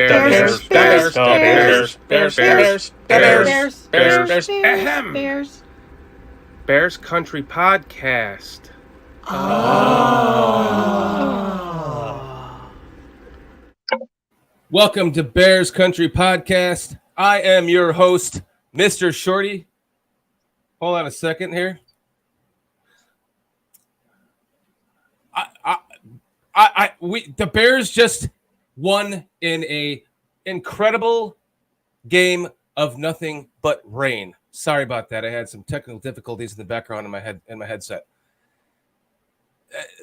Bears. Bears Country Podcast. Welcome to Bears Country Podcast. I am your host, Mr. Shorty. Hold on a second here. The Bears just won in a incredible game of nothing but rain. Sorry about that. I had some technical difficulties in the background in my headset.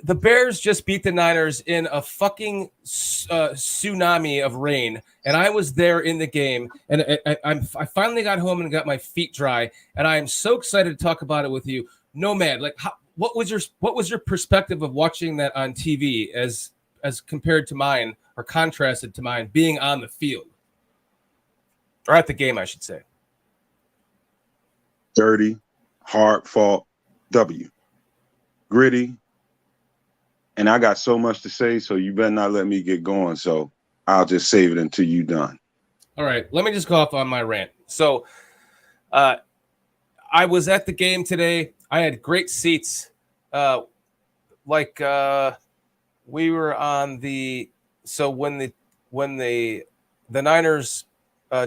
The Bears just beat the Niners in a fucking tsunami of rain, and I was there in the game, and I finally got home and got my feet dry, and I am so excited to talk about it with you. Nomad, what was your perspective of watching that on TV as compared to mine, or contrasted to mine, being on the field or at the game, I should say? Dirty, hard fought W, gritty. And I got so much to say, so you better not let me get going. So I'll just save it until you're done. All right. Let me just go off on my rant. So I was at the game today. I had great seats. We were on the – so when the Niners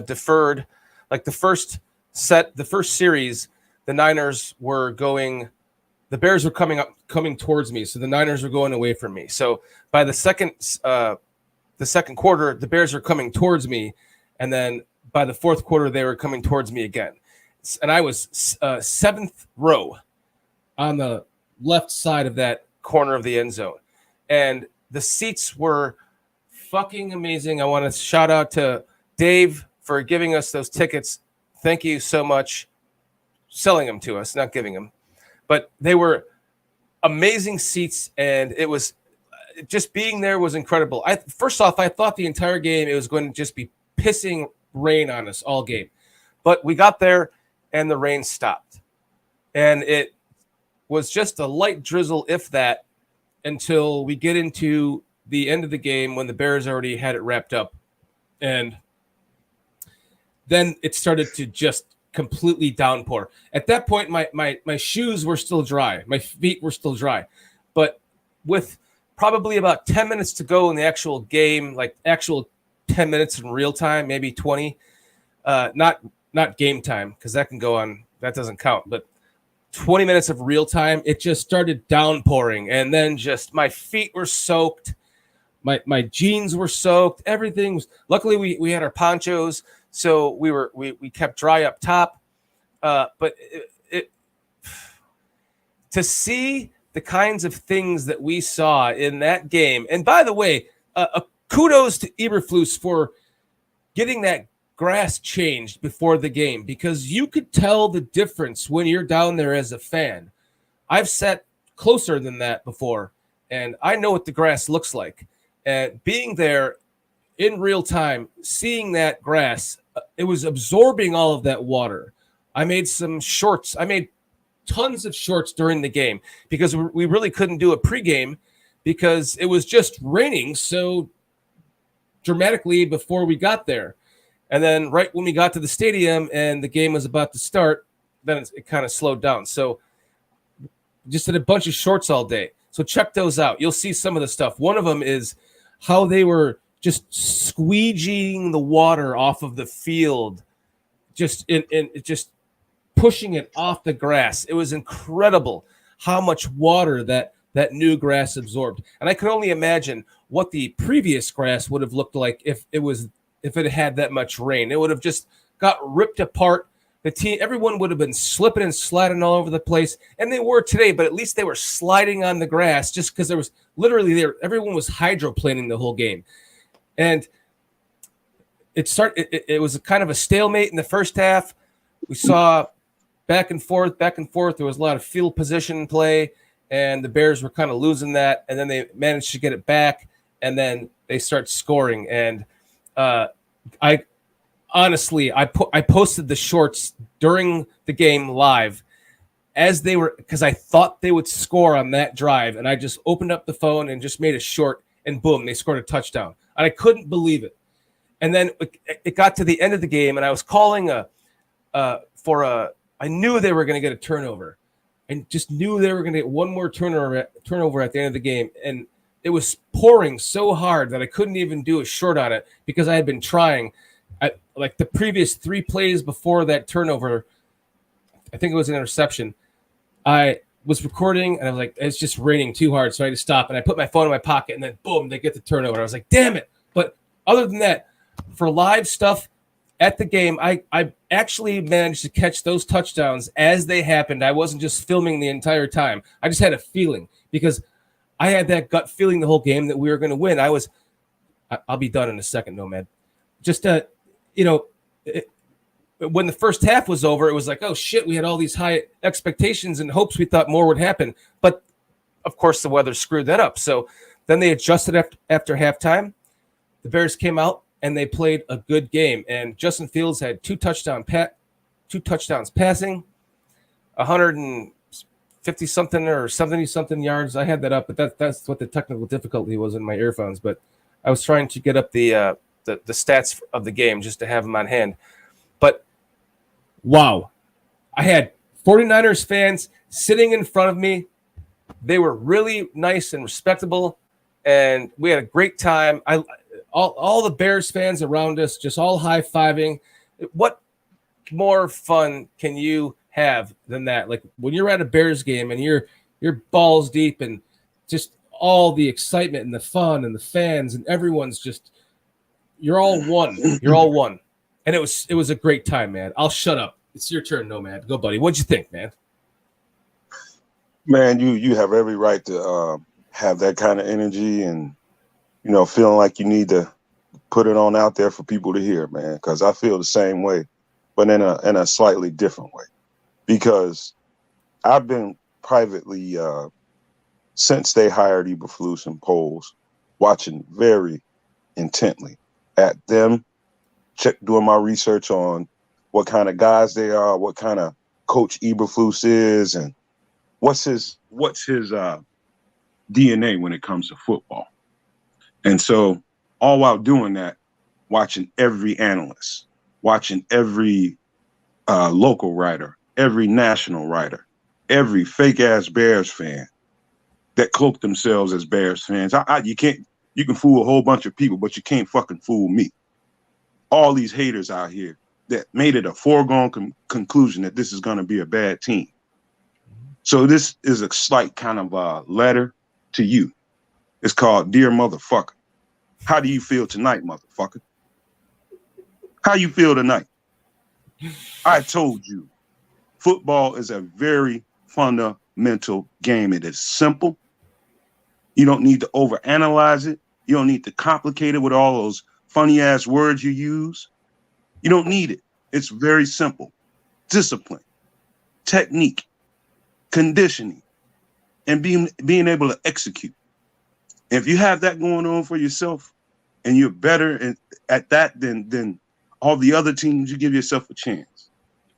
deferred, like the first series, the Niners were going – the Bears were coming towards me, so the Niners were going away from me. So by the second quarter, the Bears were coming towards me, and then by the fourth quarter, they were coming towards me again. And I was seventh row on the left side of that corner of the end zone, and the seats were fucking amazing. I want to shout out to Dave for giving us those tickets. Thank you so much. Selling them to us, not giving them. But they were amazing seats, and it was just being there was incredible. First off, I thought the entire game it was going to just be pissing rain on us all game. But we got there, and the rain stopped. And it was just a light drizzle, if that, until we get into the end of the game when the Bears already had it wrapped up. And then it started to just completely downpour. At that point, my shoes were still dry. My feet were still dry. But with probably about 10 minutes to go in the actual game, like actual 10 minutes in real time, maybe 20, not game time, because that can go on, that doesn't count, but 20 minutes of real time, it just started downpouring. And then just my feet were soaked. My jeans were soaked. Everything was, luckily we had our ponchos, so we kept dry up top, but to see the kinds of things that we saw in that game. And by the way, kudos to Eberflus for getting that grass changed before the game, because you could tell the difference when you're down there as a fan. I've sat closer than that before, and I know what the grass looks like. And being there in real time, seeing that grass, it was absorbing all of that water. I made some shorts. I made tons of shorts during the game because we really couldn't do a pregame because it was just raining so dramatically before we got there. And then right when we got to the stadium and the game was about to start, then it kind of slowed down. So just did a bunch of shorts all day. So check those out. You'll see some of the stuff. One of them is how they were just squeegeeing the water off of the field, just pushing it off the grass. It was incredible how much water that new grass absorbed. And I can only imagine what the previous grass would have looked like if it had that much rain. It would have just got ripped apart. Everyone would have been slipping and sliding all over the place, and they were today. But at least they were sliding on the grass, just because there was literally everyone was hydroplaning the whole game. And it was a kind of a stalemate in the first half. We saw back and forth. There was a lot of field position play, and the Bears were kind of losing that. And then they managed to get it back, and then they start scoring. And I posted the shorts during the game live as they were, because I thought they would score on that drive, and I just opened up the phone and just made a short, and boom, they scored a touchdown. And I couldn't believe it. And then it got to the end of the game, and I was calling I knew they were going to get a turnover, and just knew they were going to get one more turnover at the end of the game. And it was pouring so hard that I couldn't even do a short on it because I had been trying. Like the previous 3 plays before that turnover, I think it was an interception. I was recording, and I was like, it's just raining too hard, so I had to stop. And I put my phone in my pocket, and then boom, they get the turnover. I was like, damn it. But other than that, for live stuff at the game, I actually managed to catch those touchdowns as they happened. I wasn't just filming the entire time. I just had a feeling because I had that gut feeling the whole game that we were going to win. I'll be done in a second, Nomad. Just, when the first half was over, it was like, oh shit, we had all these high expectations and hopes we thought more would happen. But of course the weather screwed that up. So then they adjusted after halftime. The Bears came out and they played a good game. And Justin Fields had 2 touchdowns passing, 150 something or 70 something yards. I had that up, but that's what the technical difficulty was in my earphones. But I was trying to get up the stats of the game just to have them on hand. But wow, I had 49ers fans sitting in front of me. They were really nice and respectable, and we had a great time. All the Bears fans around us just all high-fiving. What more fun can you have than that? Like when you're at a Bears game and you're balls deep and just all the excitement and the fun and the fans and everyone's just you're all one. You're all one. And it was a great time, man. I'll shut up. It's your turn, Nomad. Go, buddy. What'd you think, man? Man, you have every right to have that kind of energy and, feeling like you need to put it on out there for people to hear, man, because I feel the same way, but in a slightly different way. Because I've been privately, since they hired Eberflus and Poles, watching very intently at them, doing my research on what kind of guys they are, what kind of coach Eberflus is, and what's his DNA when it comes to football. And so all while doing that, watching every analyst, watching every local writer, every national writer, every fake ass Bears fan that cloak themselves as Bears fans. You can fool a whole bunch of people, but you can't fucking fool me. All these haters out here that made it a foregone conclusion that this is going to be a bad team. So this is a slight kind of letter to you. It's called Dear Motherfucker. How do you feel tonight, motherfucker? How you feel tonight? I told you, football is a very fundamental game. It is simple. You don't need to overanalyze it. You don't need to complicate it with all those funny ass words you use. You don't need it. It's very simple. Discipline, technique, conditioning, and being able to execute. If you have that going on for yourself and you're better at that than all the other teams, you give yourself a chance.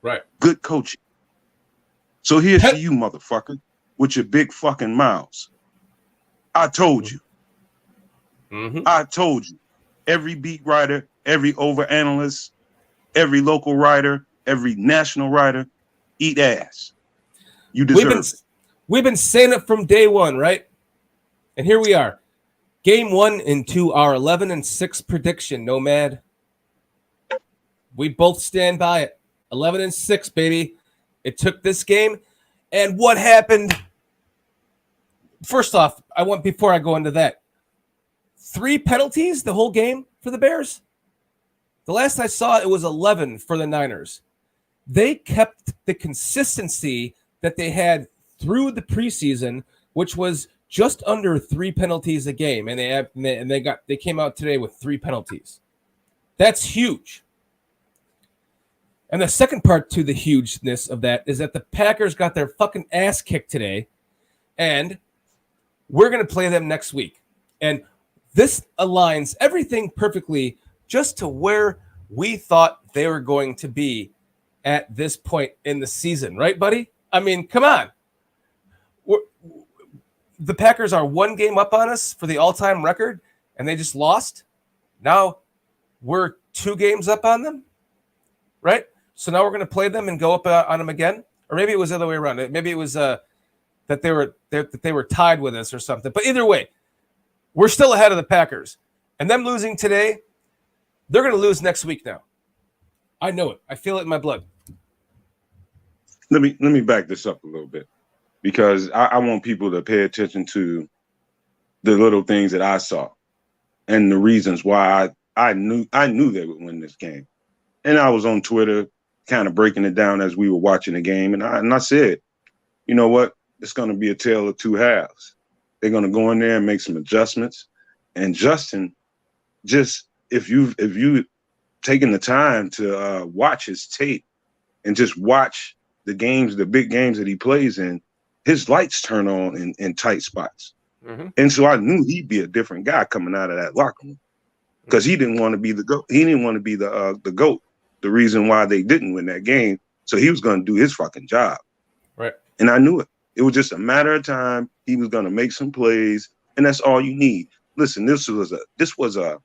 Right. Good coaching. So here's to you, motherfucker, with your big fucking mouths. I told you. Mm-hmm. I told you. Every beat writer, every overanalyst, every local writer, every national writer, eat ass. You deserve it. We've been saying it from day one, right? And here we are. Game 1 into our 11-6 prediction, Nomad. We both stand by it. 11-6, baby. It took this game. And what happened? First off, before I go into that, 3 penalties the whole game for the Bears. The last I saw, it was 11 for the Niners. They kept the consistency that they had through the preseason, which was just under 3 penalties a game, and they came out today with 3 penalties. That's huge. And the second part to the hugeness of that is that the Packers got their fucking ass kicked today, and we're going to play them next week. And this aligns everything perfectly just to where we thought they were going to be at this point in the season. Right, buddy? I mean, come on. The Packers are 1 game up on us for the all-time record, and they just lost. Now we're 2 games up on them, right? So now we're going to play them and go up on them again, or maybe it was the other way around. Maybe it was that they were tied with us or something. But either way, we're still ahead of the Packers, and them losing today, they're going to lose next week. Now, I know it. I feel it in my blood. Let me back this up a little bit, because I want people to pay attention to the little things that I saw and the reasons why I knew they would win this game. And I was on Twitter kind of breaking it down as we were watching the game. And I said, you know what? It's going to be a tale of two halves. They're going to go in there and make some adjustments. And Justin, just if you've taken the time to watch his tape and just watch the games, the big games that he plays in, his lights turn on in tight spots. Mm-hmm. And so I knew he'd be a different guy coming out of that locker room, because he didn't want to be the GOAT. He didn't want to be the GOAT, the reason why they didn't win that game. So he was going to do his fucking job. Right. And I knew it. It was just a matter of time. He was going to make some plays, and that's all you need. Listen, this was a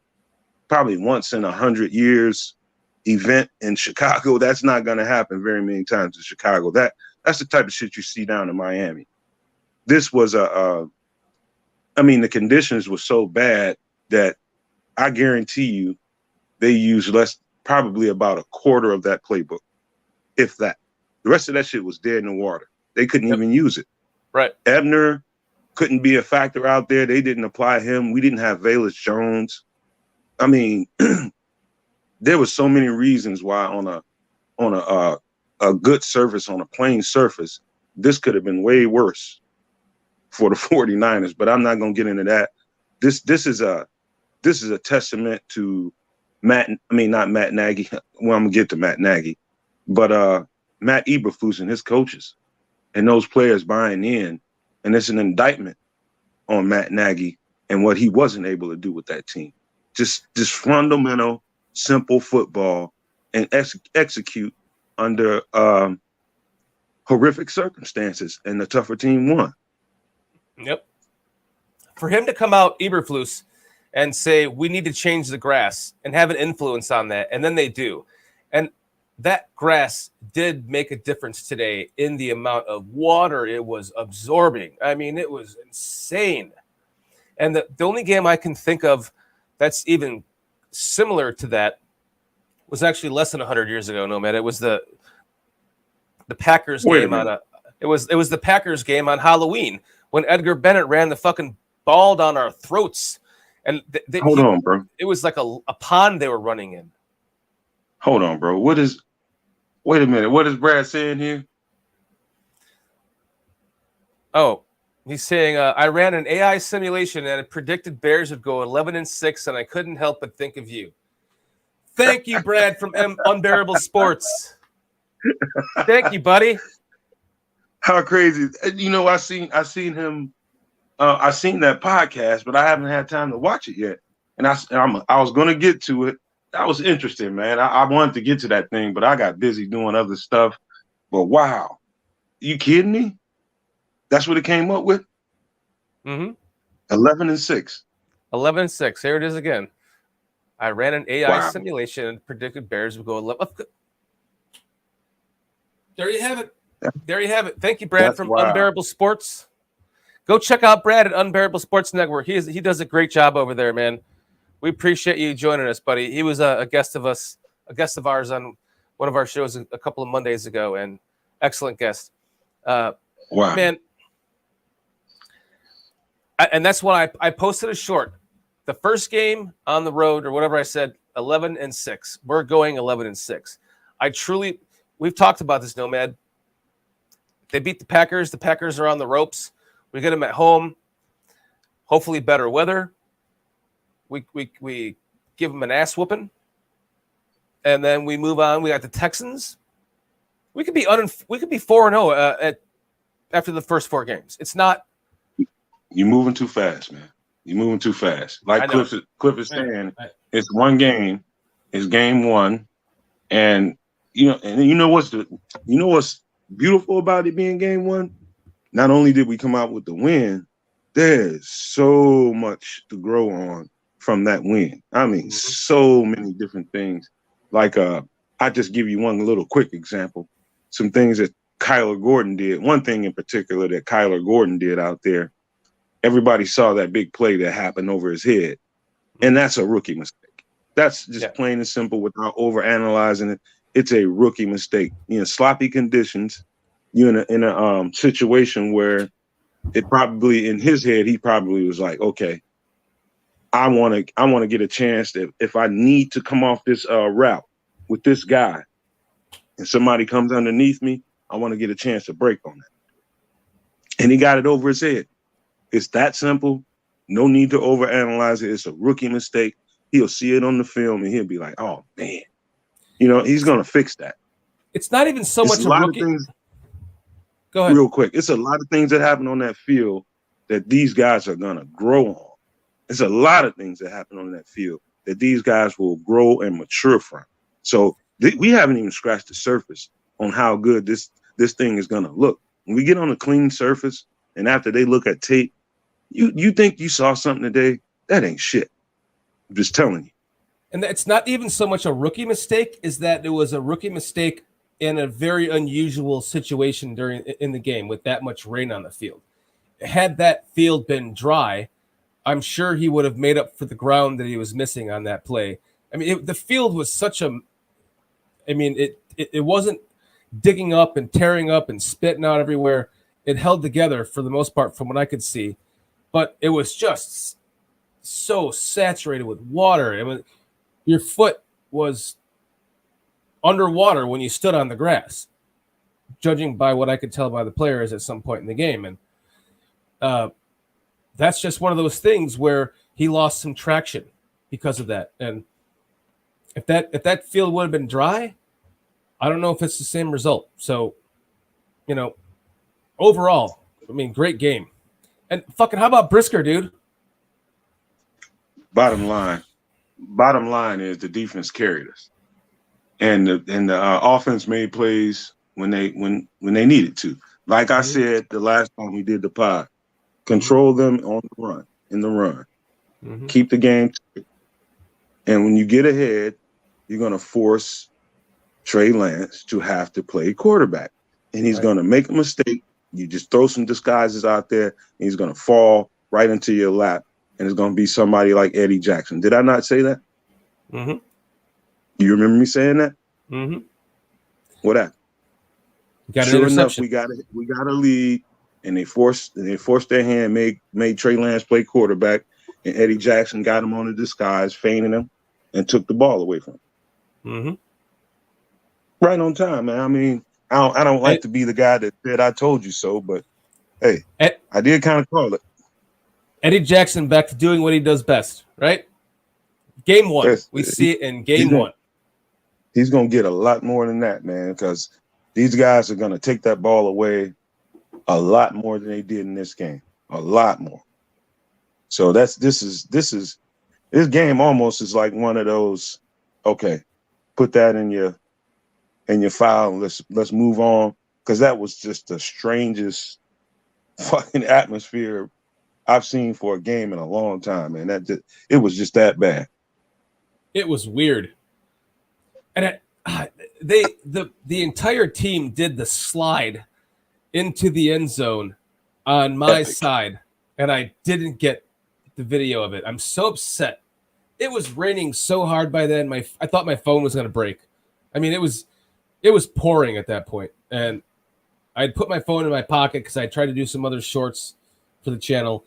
probably once in 100 years event in Chicago. That's not going to happen very many times in Chicago. That's the type of shit you see down in Miami. This was the conditions were so bad that I guarantee you they used probably about a quarter of that playbook, if that. The rest of that shit was dead in the water. They couldn't even use it. Right. Ebner couldn't be a factor out there. They didn't apply him. We didn't have Velus Jones. I mean, there were so many reasons why on a good surface, on a plain surface, this could have been way worse for the 49ers, but I'm not going to get into that. This is a testament to not Matt Nagy. Well, I'm going to get to Matt Nagy, but Matt Eberflus and his coaches and those players buying in, and it's an indictment on Matt Nagy and what he wasn't able to do with that team. Just fundamental, simple football and execute under horrific circumstances, and the tougher team won. Yep. For him to come out, Eberflus, and say, we need to change the grass and have an influence on that, and then they do. And that grass did make a difference today in the amount of water it was absorbing. I mean, it was insane. And the only game I can think of that's even similar to that was actually less than 100 years ago, Nomad. It was the Packers game it was the Packers game on Halloween when Edgar Bennett ran the fucking ball down our throats. And hold on, bro. It was like a pond they were running in. Hold on, bro. Wait a minute. What is Brad saying here? Oh, he's saying, I ran an AI simulation and it predicted Bears would go 11-6, and I couldn't help but think of you. Thank you, Brad from Unbearable Sports. Thank you, buddy. How crazy! You know, I seen him. I seen that podcast, but I haven't had time to watch it yet. And I was going to get to it. That was interesting, man. I wanted to get to that thing, but I got busy doing other stuff. But wow, you kidding me? That's what it came up with. 11-6. 11-6. Here it is again. I ran an AI simulation and predicted Bears would go 11. There you have it. There you have it. Thank you, Brad from Unbearable Sports. Go check out Brad at Unbearable Sports Network. He does a great job over there, man. We appreciate you joining us, buddy. He was a guest of ours on one of our shows a couple of Mondays ago, and excellent guest. Man. And that's why I posted a short. The first game on the road, or whatever I said, 11-6. We're going 11-6. We've talked about this, Nomad. They beat the Packers. The Packers are on the ropes. We get them at home. Hopefully better weather. We give them an ass whooping. And then we move on. We got the Texans. We could be 4-0 after the first 4 games. It's not. You're moving too fast, man. You're moving too fast. Like Cliff is saying, it's one game. It's game one. And you know what's beautiful about it being game one? Not only did we come out with the win, there's so much to grow on from that win. I mean, so many different things. Like, I just give you one little quick example. Some things that Kyler Gordon did. One thing in particular that Kyler Gordon did out there. Everybody saw that big play that happened over his head, and that's a rookie mistake. That's just plain and simple without overanalyzing it. It's a rookie mistake. You know, sloppy conditions. You're in a situation where it probably in his head he probably was like, okay, I want to get a chance that if I need to come off this route with this guy, and somebody comes underneath me, I want to get a chance to break on that. And he got it over his head. It's that simple. No need to overanalyze it. It's a rookie mistake. He'll see it on the film and he'll be like, oh, man. You know, he's going to fix that. It's not even so much a rookie. Go ahead. Real quick. It's a lot of things that happen on that field that these guys are going to grow on. It's a lot of things that happen on that field that these guys will grow and mature from. So we haven't even scratched the surface on how good this thing is going to look. When we get on a clean surface and after they look at tape, you think you saw something today? That ain't shit. I'm just telling you. And it's not even so much a rookie mistake, is that it was a rookie mistake in a very unusual situation in the game with that much rain on the field. Had that field been dry, I'm sure he would have made up for the ground that he was missing on that play. I mean, the field was such a – I mean, it wasn't digging up and tearing up and spitting out everywhere. It held together for the most part from what I could see. But it was just so saturated with water. I mean, your foot was underwater when you stood on the grass, judging by what I could tell by the players at some point in the game. And that's just one of those things where he lost some traction because of that. And if that field would have been dry, I don't know if it's the same result. So, you know, overall, I mean, great game. And fucking, how about Brisker, dude? Bottom line is the defense carried us, and the offense made plays when they needed to. Like I said the last time we did the pod, control them on the run, in the run, keep the game, and when you get ahead, you're gonna force Trey Lance to have to play quarterback, and he's gonna make a mistake. You just throw some disguises out there, and he's going to fall right into your lap, and it's going to be somebody like Eddie Jackson. Did I not say that? Mm-hmm. You remember me saying that? Mm-hmm. What happened? Sure enough, we got a lead, and they forced their hand, made Trey Lance play quarterback, and Eddie Jackson got him on a disguise, feigning him, and took the ball away from him. Mm-hmm. Right on time, man. I mean, I don't like to be the guy that said I told you so, but hey, I did kind of call it. Eddie Jackson back to doing what he does best, right? Game one. We see it in game one. He's going to get a lot more than that, man, because these guys are going to take that ball away a lot more than they did in this game. A lot more. So this game almost is like one of those, okay, put that in your file and let's move on, because that was just the strangest fucking atmosphere I've seen for a game in a long time, man. It was just that bad. It was weird, and the entire team did the slide into the end zone on my side, and I didn't get the video of it. I'm so upset. It was raining so hard by then. I thought my phone was going to break. I mean, it was pouring at that point, and I'd put my phone in my pocket because I tried to do some other shorts for the channel,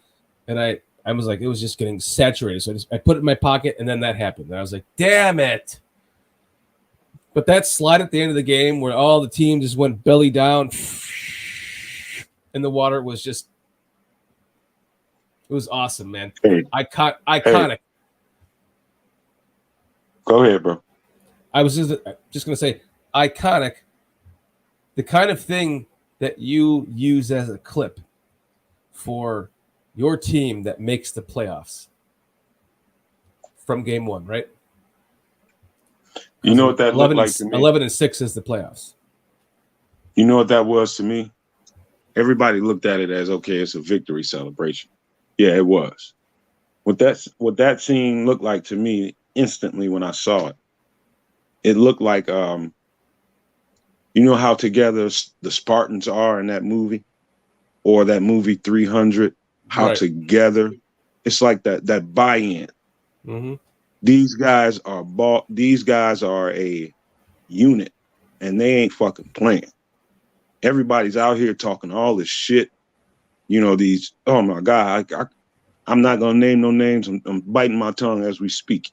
and I was like, it was just getting saturated. So I put it in my pocket, and then that happened. And I was like, damn it. But that slide at the end of the game where all the team just went belly down in the water was just, it was awesome, man. Hey. Iconic. Hey. Go ahead, bro. I was just going to say, iconic, the kind of thing that you use as a clip for your team that makes the playoffs from game one, right? You know what that looked like to me? 11-6 is the playoffs. You know what that was to me? Everybody looked at it as, okay, it's a victory celebration. Yeah, it was. what that scene looked like to me instantly when I saw it. It looked like you know how together the Spartans are in that movie, or that movie 300. How Right. together, it's like that buy-in. Mm-hmm. These guys are These guys are a unit, and they ain't fucking playing. Everybody's out here talking all this shit. You know these. Oh my god, I'm not gonna name no names. I'm biting my tongue as we speak,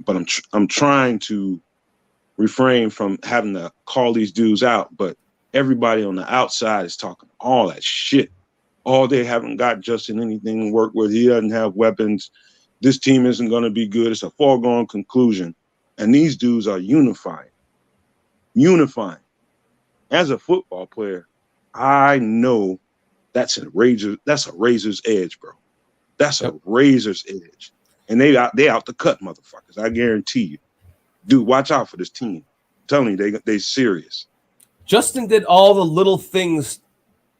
but I'm trying to refrain from having to call these dudes out. But everybody on the outside is talking all that shit. Oh, they haven't got Justin anything to work with. He doesn't have weapons. This team isn't going to be good. It's a foregone conclusion. And these dudes are unifying. Unifying. As a football player, I know that's a razor's edge, bro. That's a razor's edge. And they out to cut motherfuckers. I guarantee you. Dude, watch out for this team. I'm telling you, they serious. Justin did all the little things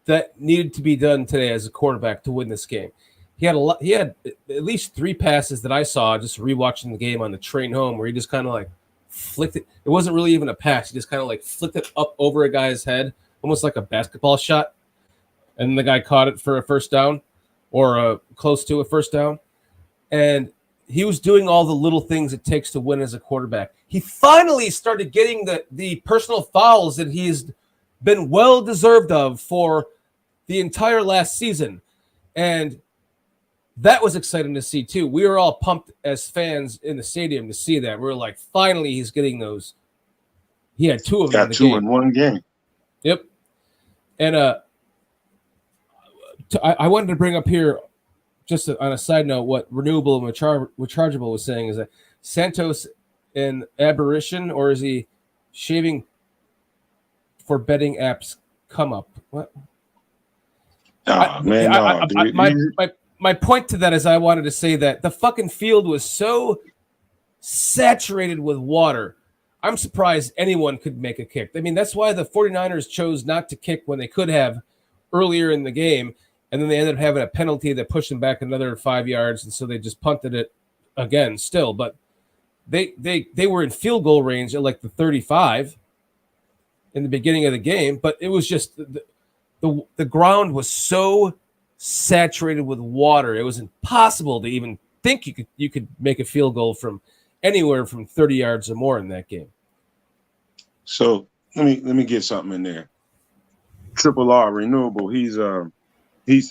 that needed to be done today as a quarterback to win this game. He had at least 3 passes that I saw just rewatching the game on the train home where he just kind of like flicked it. It wasn't really even a pass. He just kind of like flicked it up over a guy's head, almost like a basketball shot. And the guy caught it for a first down or close to a first down. And he was doing all the little things it takes to win as a quarterback. He finally started getting the personal fouls that he's been well deserved of for the entire last season. And that was exciting to see too. We were all pumped as fans in the stadium to see that. We were like, finally he's getting those. He had 2 of them in the game. Got 2 in one game. Yep. And I wanted to bring up here, just on a side note, what Renewable and Rechargeable was saying is that Santos an aberration, or is he shaving for betting apps come up? What? My point to that is I wanted to say that the fucking field was so saturated with water. I'm surprised anyone could make a kick. I mean, that's why the 49ers chose not to kick when they could have earlier in the game. And then they ended up having a penalty that pushed them back another 5 yards. And so they just punted it again still. But they were in field goal range at like the 35 in the beginning of the game. But it was just the ground was so saturated with water. It was impossible to even think you could make a field goal from anywhere from 30 yards or more in that game. So let me get something in there. Triple R Renewable.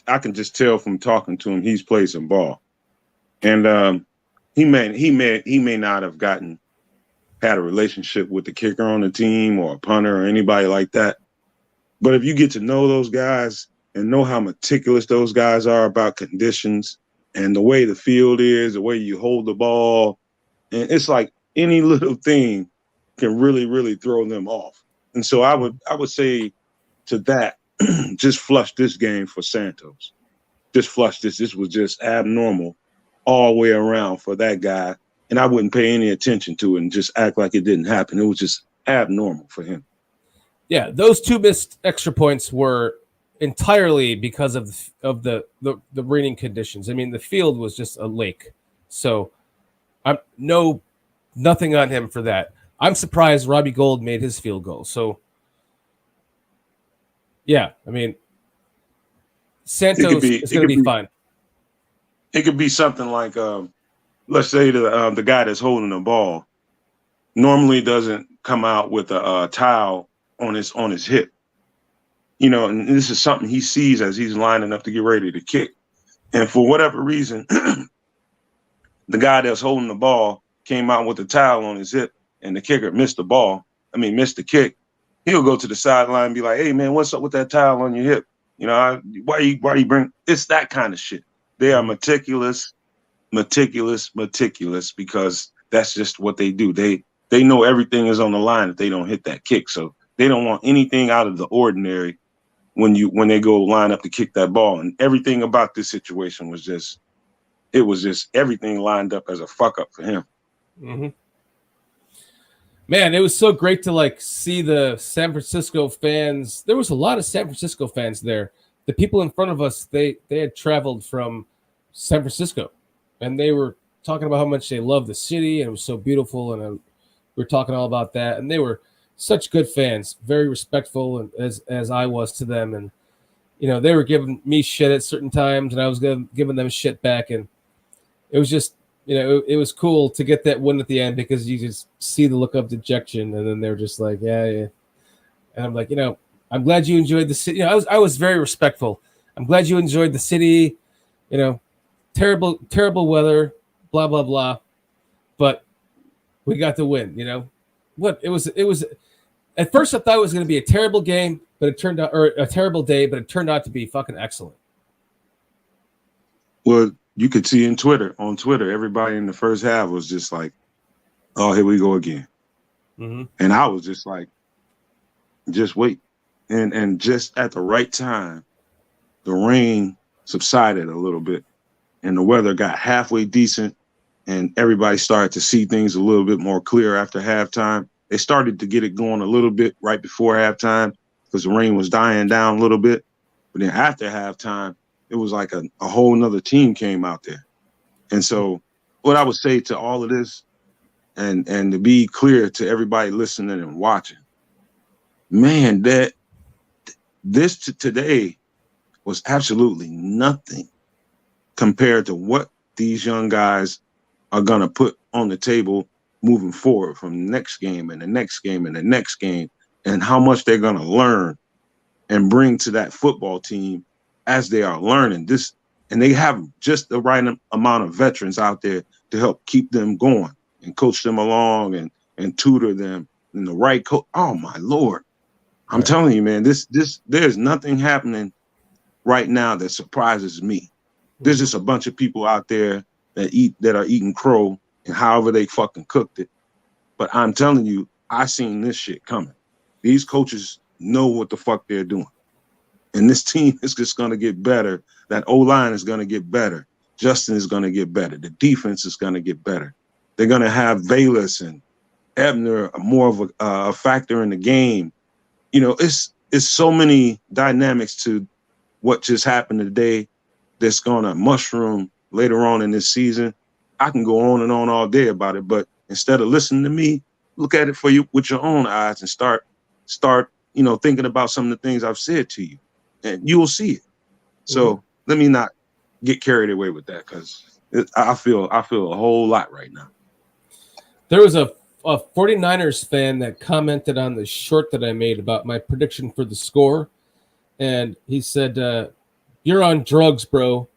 I can just tell from talking to him, he's played some ball, and he may not have had a relationship with the kicker on the team or a punter or anybody like that. But if you get to know those guys and know how meticulous those guys are about conditions and the way the field is, the way you hold the ball, and it's like any little thing can really, really throw them off. And so I would say to that, just flush this game for Santos. Just flush this. This was just abnormal all the way around for that guy. And I wouldn't pay any attention to it and just act like it didn't happen. It was just abnormal for him. Yeah, those 2 missed extra points were entirely because of the raining conditions. I mean, the field was just a lake. So I'm nothing on him for that. I'm surprised Robbie Gould made his field goal. So yeah, I mean, Santos is going to be fine. It could be something like, let's say the guy that's holding the ball normally doesn't come out with a towel on his hip, you know, and this is something he sees as he's lining up to get ready to kick, and for whatever reason, the guy that's holding the ball came out with a towel on his hip, and the kicker missed the kick. He'll go to the sideline and be like, "Hey man, what's up with that towel on your hip? You know, why you bring?" It's that kind of shit. They are meticulous, because that's just what they do. They know everything is on the line if they don't hit that kick. So they don't want anything out of the ordinary when they go line up to kick that ball. And everything about this situation was just everything lined up as a fuck up for him. Mm-hmm. Man, it was so great to see the San Francisco fans. There was a lot of San Francisco fans there. The people in front of us, they had traveled from San Francisco and they were talking about how much they love the city and it was so beautiful, and we were talking all about that, and they were such good fans, very respectful, and as I was to them, and they were giving me shit at certain times, and I was giving them shit back, and it was just it was cool to get that win at the end because you just see the look of dejection, and then they're just like, yeah, yeah, and I'm like, I'm glad you enjoyed the city. I was very respectful. I'm glad you enjoyed the city. Terrible weather, blah blah blah, but we got the win. What it was. At first, I thought it was going to be a terrible game, but it turned out, or a terrible day, but it turned out to be fucking excellent. Well, you could see on Twitter, everybody in the first half was just like, "Oh, here we go again," and I was just like, "Just wait," and just at the right time, the rain subsided a little bit, and the weather got halfway decent, and everybody started to see things a little bit more clear after halftime. They started to get it going a little bit right before halftime because the rain was dying down a little bit. But then after halftime, it was like a whole nother team came out there. And so what I would say to all of this, and to be clear to everybody listening and watching, man, that this today was absolutely nothing compared to what these young guys are going to put on the table moving forward from the next game and the next game and the next game, and how much they're going to learn and bring to that football team as they are learning this. And they have just the right amount of veterans out there to help keep them going and coach them along and tutor them in the right coach. Oh my Lord. I'm telling you, man, there's nothing happening right now that surprises me. There's just a bunch of people out there that are eating crow and however they fucking cooked it. But I'm telling you, I seen this shit coming. These coaches know what the fuck they're doing. And this team is just going to get better. That O-line is going to get better. Justin is going to get better. The defense is going to get better. They're going to have Bayless and Ebner more of a factor in the game. It's so many dynamics to what just happened today that's going to mushroom later on in this season. I can go on and on all day about it, but instead of listening to me, look at it for you with your own eyes and start thinking about some of the things I've said to you, and you will see it. So let me not get carried away with that, because I feel a whole lot right now. There was a 49ers fan that commented on the short that I made about my prediction for the score, and he said, "You're on drugs, bro.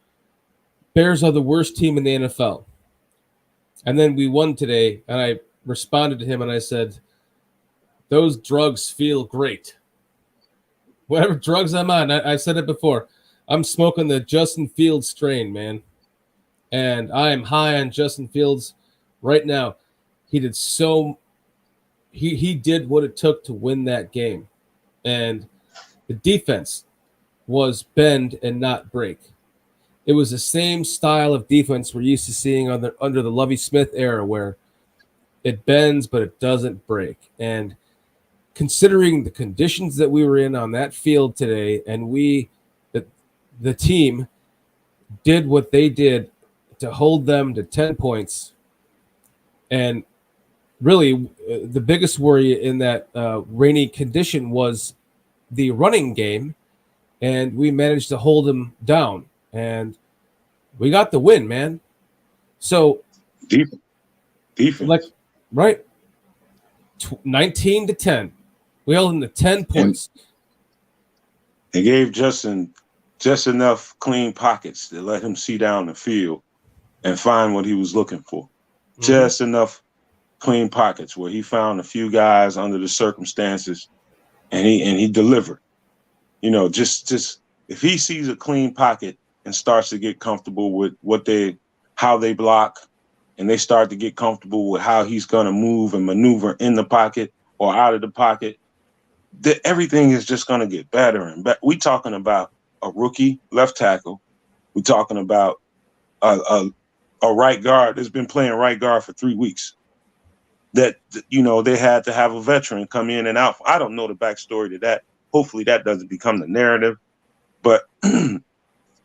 Bears are the worst team in the NFL." And then we won today, and I responded to him and I said, "Those drugs feel great." Whatever drugs I'm on, I said it before, I'm smoking the Justin Fields strain, man. And I am high on Justin Fields right now. He did he did what it took to win that game. And the defense was bend and not break. It was the same style of defense we're used to seeing under the Lovie Smith era, where it bends but it doesn't break. And considering the conditions that we were in on that field today, and the team did what they did to hold them to 10 points, and really the biggest worry in that rainy condition was the running game, and we managed to hold them down, and we got the win, man. So defense, right, 19-10. We held him to 10 points. And gave Justin just enough clean pockets to let him see down the field and find what he was looking for. Just enough clean pockets where he found a few guys under the circumstances, and he delivered. Just if he sees a clean pocket and starts to get comfortable with how they block, and they start to get comfortable with how he's going to move and maneuver in the pocket or out of the pocket, everything is just going to get better and better. We talking about a rookie left tackle. We're talking about a right guard that's been playing right guard for 3 weeks. That they had to have a veteran come in and out. I don't know the backstory to that. Hopefully that doesn't become the narrative, but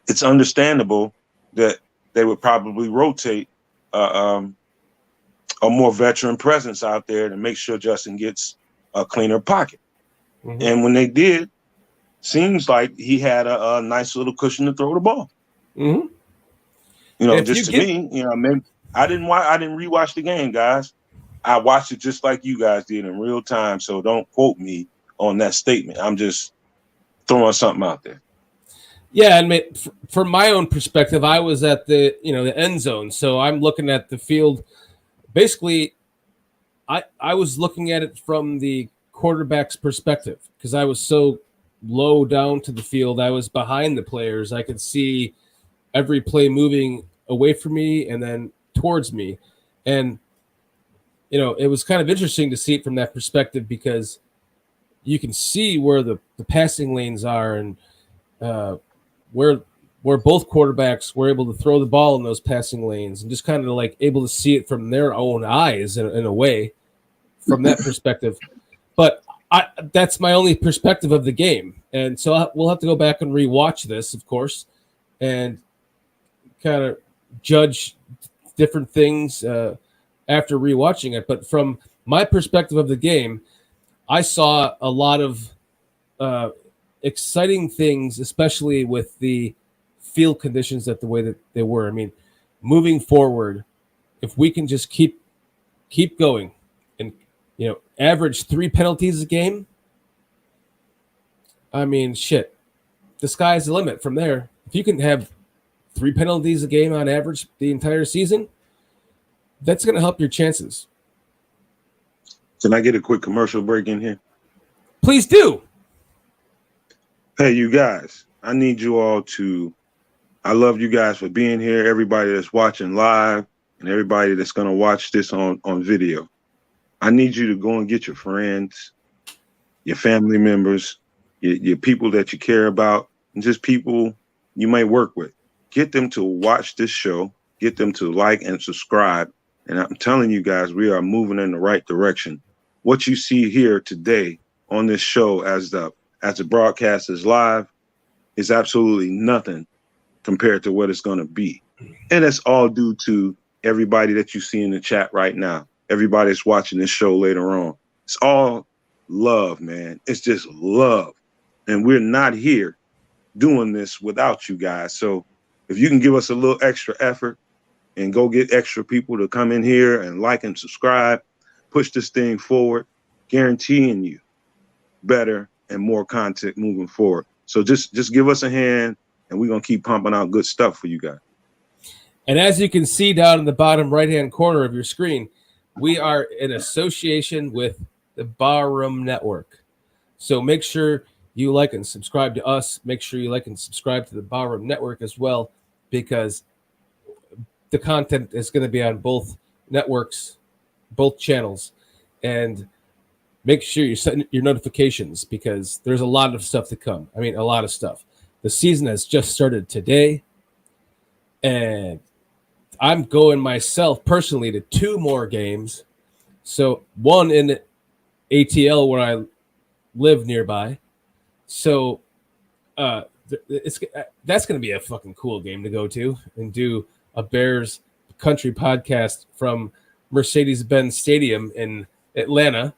it's understandable that they would probably rotate a more veteran presence out there to make sure Justin gets a cleaner pocket. Mm-hmm. And when they did, seems like he had a nice little cushion to throw the ball. Mm-hmm. You know, just to me, you know, maybe I didn't rewatch the game, guys. I watched it just like you guys did in real time. So don't quote me on that statement. I'm just throwing something out there. Yeah, and from my own perspective, I was at the end zone, so I'm looking at the field. Basically, I was looking at it from the quarterback's perspective because I was so low down to the field. I was behind the players. I could see every play moving away from me and then towards me, and it was kind of interesting to see it from that perspective because you can see where the passing lanes are and where both quarterbacks were able to throw the ball in those passing lanes and just kind of like able to see it from their own eyes in a way from that perspective. But that's my only perspective of the game. And so we'll have to go back and rewatch this, of course, and kind of judge different things after rewatching it. But from my perspective of the game, I saw a lot of exciting things, especially with the field conditions the way that they were. I mean, moving forward, if we can just keep going and average 3 penalties a game, I mean, shit, the sky's the limit from there. If you can have 3 penalties a game on average the entire season, that's going to help your chances. Can I get a quick commercial break in here? Please do. Hey, you guys, I need you all I love you guys for being here, everybody that's watching live and everybody that's going to watch this on video. I need you to go and get your friends, your family members, your people that you care about, and just people you may work with. Get them to watch this show, get them to like and subscribe. And I'm telling you guys, we are moving in the right direction. What you see here today on this show as the broadcast is live is absolutely nothing compared to what it's going to be. And it's all due to everybody that you see in the chat right now. Everybody that's watching this show later on. It's all love, man. It's just love. And we're not here doing this without you guys. So if you can give us a little extra effort and go get extra people to come in here and like and subscribe, push this thing forward, guaranteeing you better and more content moving forward. So just give us a hand and we're going to keep pumping out good stuff for you guys. And as you can see down in the bottom right-hand corner of your screen, we are in association with the Barroom Network. So make sure you like and subscribe to us. Make sure you like and subscribe to the Barroom Network as well, because the content is going to be on both networks, both channels. And make sure you set your notifications because there's a lot of stuff to come. I mean, a lot of stuff. The season has just started today. And I'm going myself personally to 2 more games. So one in ATL where I live nearby. So that's going to be a fucking cool game to go to and do a Bears country podcast from Mercedes-Benz Stadium in Atlanta.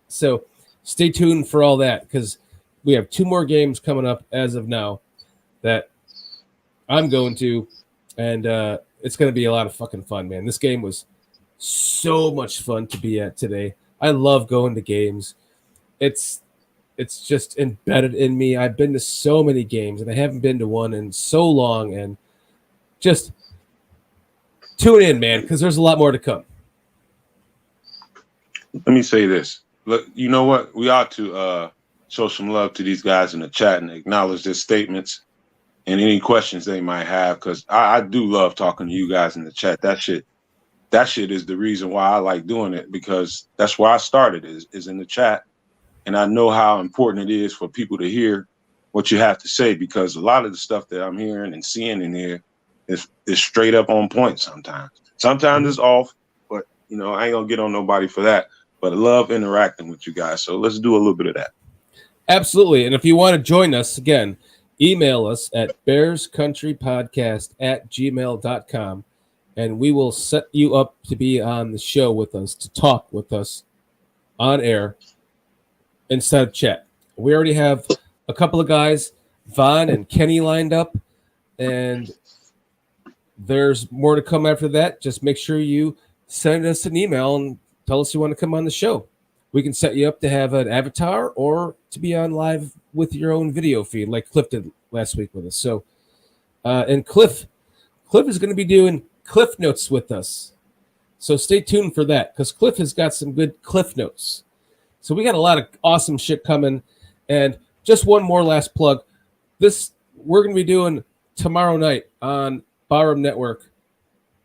So stay tuned for all that because we have 2 more games coming up as of now that I'm going to, and it's going to be a lot of fucking fun, man. This game was so much fun to be at today. I love going to games. It's just embedded in me. I've been to so many games, and I haven't been to one in so long, and just tune in, man, because there's a lot more to come. Let me say this. Look, you know what? We ought to show some love to these guys in the chat and acknowledge their statements and any questions they might have, because I do love talking to you guys in the chat. That shit is the reason why I like doing it, because that's where I started is in the chat. And I know how important it is for people to hear what you have to say, because a lot of the stuff that I'm hearing and seeing in here is straight up on point sometimes. Sometimes it's off, but, I ain't going to get on nobody for that. But I love interacting with you guys. So let's do a little bit of that. Absolutely. And if you want to join us, again, email us at bearscountrypodcast@gmail.com, and we will set you up to be on the show with us, to talk with us on air instead of chat. We already have a couple of guys, Vaughn and Kenny, lined up, and there's more to come after that. Just make sure you send us an email and tell us you want to come on the show. We can set you up to have an avatar or to be on live with your own video feed like Cliff did last week with us. So, and Cliff is going to be doing Cliff Notes with us. So stay tuned for that because Cliff has got some good Cliff Notes. So we got a lot of awesome shit coming. And just one more last plug. We're going to be doing tomorrow night on Barroom Network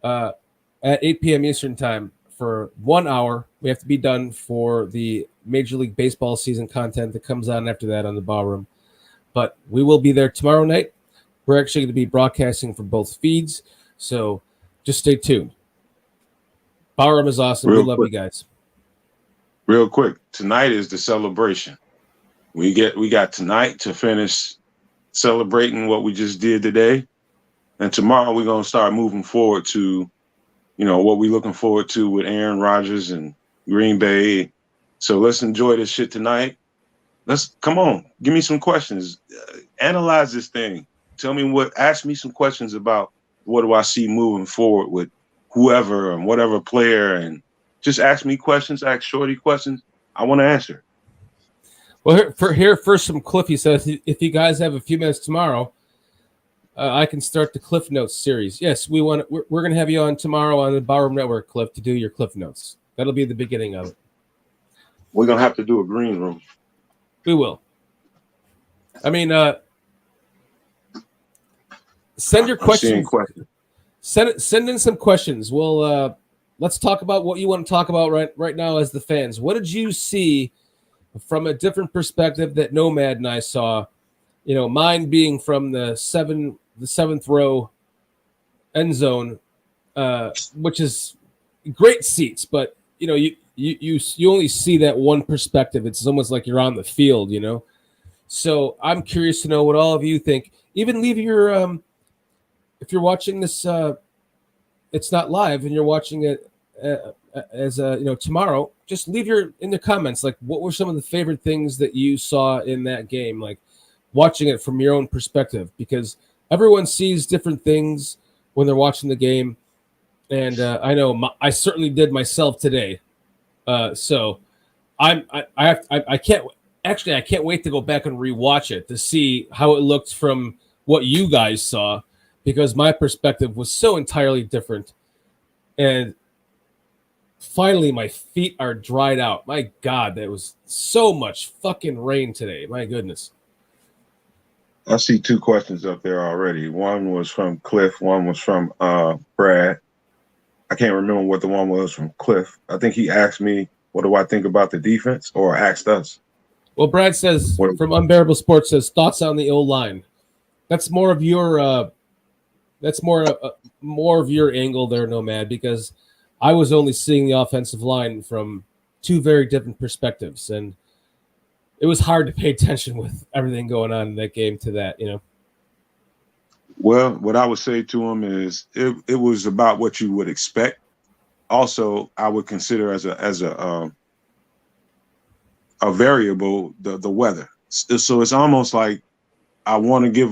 at 8 p.m. Eastern Time for 1 hour. We have to be done for the Major League Baseball season content that comes on after that on the Barroom. But we will be there tomorrow night. We're actually going to be broadcasting for both feeds. So just stay tuned. Barroom is awesome. We love you guys. Real quick, tonight is the celebration. We got tonight to finish celebrating what we just did today. And tomorrow we're going to start moving forward to, what we're looking forward to with Aaron Rodgers and Green Bay. So let's enjoy this shit tonight. Come on, give me some questions. Analyze this thing. Ask me some questions about what do I see moving forward with whoever and whatever player, and just ask me questions, ask Shorty questions. I want to answer. Well, first from Cliff, he says, if you guys have a few minutes tomorrow, I can start the Cliff Notes series. Yes, we're going to have you on tomorrow on the Barroom Network, Cliff, to do your Cliff Notes. That'll be the beginning of it. We're going to have to do a green room. We will. I mean, send your questions. Send in some questions. We'll let's talk about what you want to talk about right now as the fans. What did you see from a different perspective that Nomad and I saw? Mine being from the seventh row end zone, which is great seats, but you only see that one perspective. It's almost like you're on the field, So I'm curious to know what all of you think. Even leave your if you're watching this, it's not live, and you're watching it as tomorrow. Just leave in the comments, like, what were some of the favorite things that you saw in that game, like watching it from your own perspective, because everyone sees different things when they're watching the game, and I know I certainly did myself today. So I can't wait to go back and rewatch it to see how it looked from what you guys saw, because my perspective was so entirely different. And finally, my feet are dried out. My God, there was so much fucking rain today. My goodness. I see two questions up there already. One was from Cliff. One was from Brad. I can't remember what the one was from Cliff. I think he asked me, what do I think about the defense, or asked us? Well, Brad says, from Unbearable Sports, says, thoughts on the O-line. That's more of your more of your angle there, Nomad, because I was only seeing the offensive line from two very different perspectives, and it was hard to pay attention with everything going on in that game to that, Well, what I would say to him is it was about what you would expect. Also, I would consider as a variable the weather. So it's almost like I want to give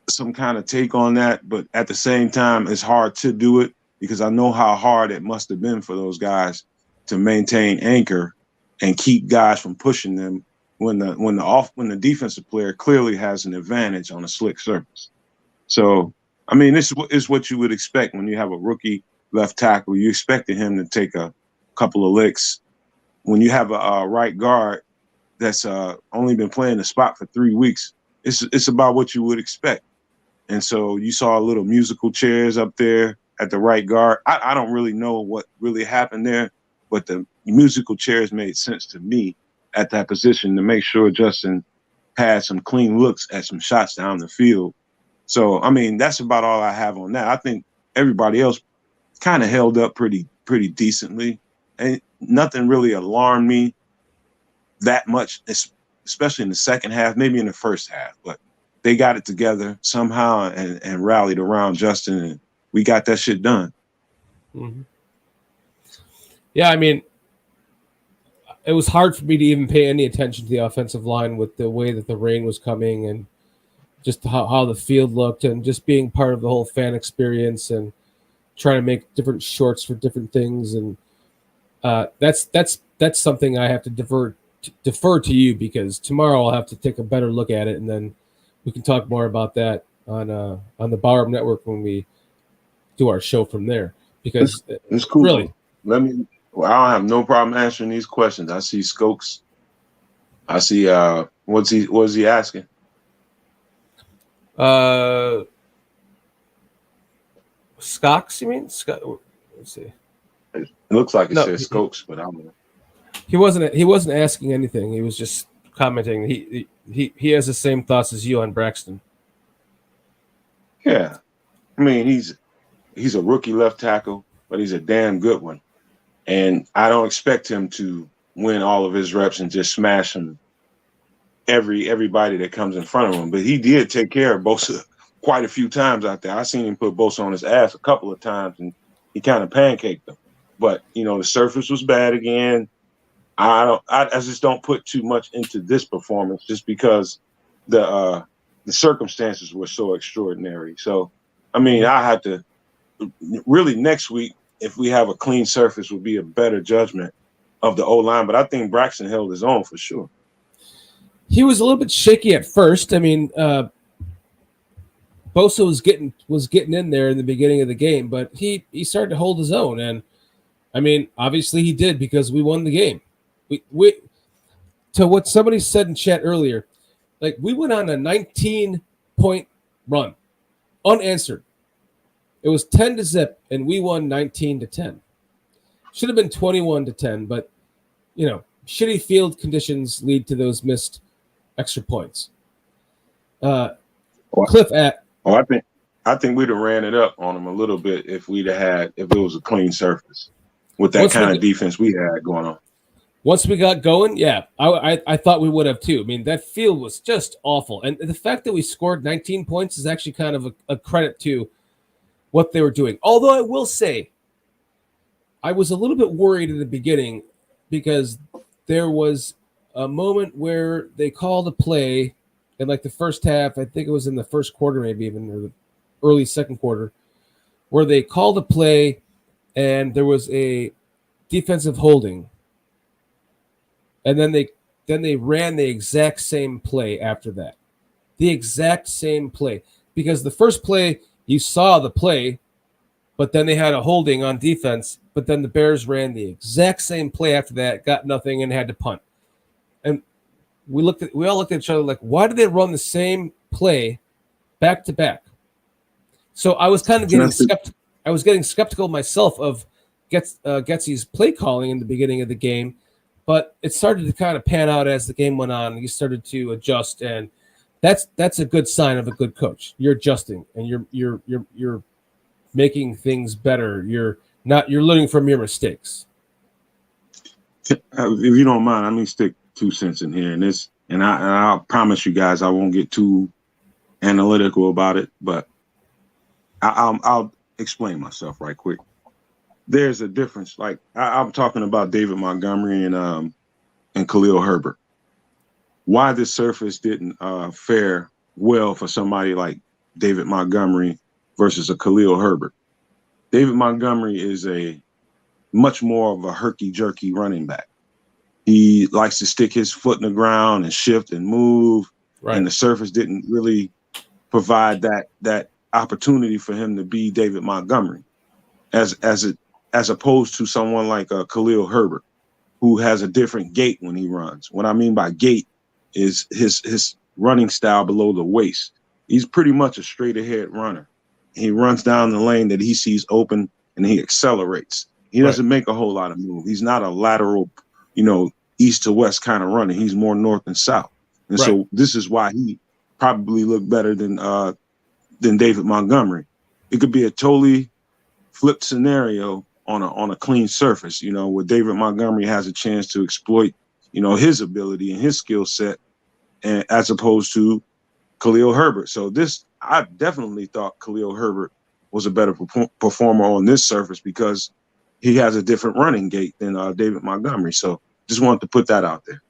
some kind of take on that, but at the same time, it's hard to do it because I know how hard it must have been for those guys to maintain anchor and keep guys from pushing them when the defensive player clearly has an advantage on a slick surface. So, I mean, this is what you would expect when you have a rookie left tackle. You expected him to take a couple of licks. When you have a right guard that's only been playing the spot for 3 weeks, it's about what you would expect. And so you saw a little musical chairs up there at the right guard. I don't really know what really happened there, but the musical chairs made sense to me at that position to make sure Justin had some clean looks at some shots down the field. So, I mean, that's about all I have on that. I think everybody else kind of held up pretty decently, and nothing really alarmed me that much especially in the second half, maybe in the first half. But they got it together somehow and rallied around Justin, and we got that shit done. Mm-hmm. Yeah, I mean, it was hard for me to even pay any attention to the offensive line with the way that the rain was coming and just how the field looked, and just being part of the whole fan experience and trying to make different shorts for different things. And that's something I have to defer to you, because tomorrow I'll have to take a better look at it, and then we can talk more about that on the Bauer Network when we do our show from there. Because it's cool. Really, I don't have no problem answering these questions. I see Skokes. I see what's he asking? Skocks, you mean? Let's see. It looks like it says Skokes, but I don't know. He wasn't asking anything. He was just commenting. He has the same thoughts as you on Braxton. Yeah, I mean he's a rookie left tackle, but he's a damn good one, and I don't expect him to win all of his reps and just smash him everybody that comes in front of him. But he did take care of Bosa quite a few times out there. I seen him put Bosa on his ass a couple of times, and he kind of pancaked him. But the surface was bad again. I just don't put too much into this performance just because the circumstances were so extraordinary. So, I mean, I had to really next week, if we have a clean surface, would be a better judgment of the O-line. But I think Braxton held his own for sure. He was a little bit shaky at first. I mean, Bosa was getting in there in the beginning of the game, but he started to hold his own, and I mean, obviously he did, because we won the game. We to what somebody said in chat earlier, like, we went on a 19-point run, unanswered. It was 10-0, and we won 19-10. Should have been 21-10, but shitty field conditions lead to those missed extra points. Cliff at. Oh, I think we'd have ran it up on them a little bit if it was a clean surface with that kind of defense we had going on. Once we got going, yeah, I thought we would have too. I mean, that field was just awful. And the fact that we scored 19 points is actually kind of a credit to what they were doing. Although I will say, I was a little bit worried in the beginning, because there was a moment where they called a play in like the first half. I think it was in the first quarter, maybe even, or the early second quarter, where they called a play and there was a defensive holding. And then they ran the exact same play after that. The exact same play. Because the first play, you saw the play, but then they had a holding on defense, but then the Bears ran the exact same play after that, got nothing, and had to punt. And we all looked at each other like, why did they run the same play back to back? So I was kind of getting skeptical myself of Getsy's play calling in the beginning of the game. But it started to kind of pan out as the game went on. He started to adjust, and that's a good sign of a good coach. You're adjusting, and you're making things better. You're learning from your mistakes. If you don't mind, let me stick 2 cents in here, and I'll promise you guys I won't get too analytical about it, but I'll explain myself right quick. There's a difference. Like I'm talking about David Montgomery and Khalil Herbert. Why this surface didn't fare well for somebody like David Montgomery versus a Khalil Herbert. David Montgomery is a much more of a herky-jerky running back. He likes to stick his foot in the ground and shift and move, right. And the surface didn't really provide that opportunity for him to be David Montgomery, as opposed to someone like Khalil Herbert, who has a different gait when he runs. What I mean by gait is his running style below the waist. He's pretty much a straight ahead runner. He runs down the lane that he sees open and he accelerates. He doesn't make a whole lot of move. He's not a lateral, east to west kind of runner. He's more north and south. And so this is why he probably looked better than David Montgomery. It could be a totally flipped scenario on a clean surface, where David Montgomery has a chance to exploit, his ability and his skill set and as opposed to Khalil Herbert. So I definitely thought Khalil Herbert was a better performer on this surface because he has a different running gait than David Montgomery. So just wanted to put that out there.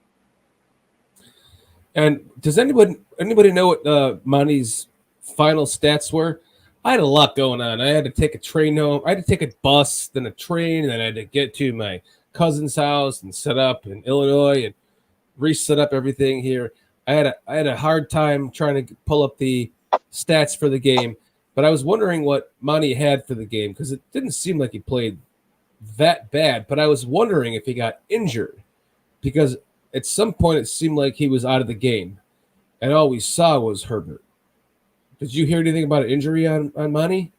And does anybody know what Monty's final stats were? I had a lot going on. I had to take a train home. I had to take a bus, then a train, and then I had to get to my cousin's house and set up in Illinois and reset up everything here. I had a hard time trying to pull up the stats for the game, but I was wondering what Monty had for the game because it didn't seem like he played that bad. But I was wondering if he got injured because at some point it seemed like he was out of the game, and all we saw was Herbert. Did you hear anything about an injury on Monty?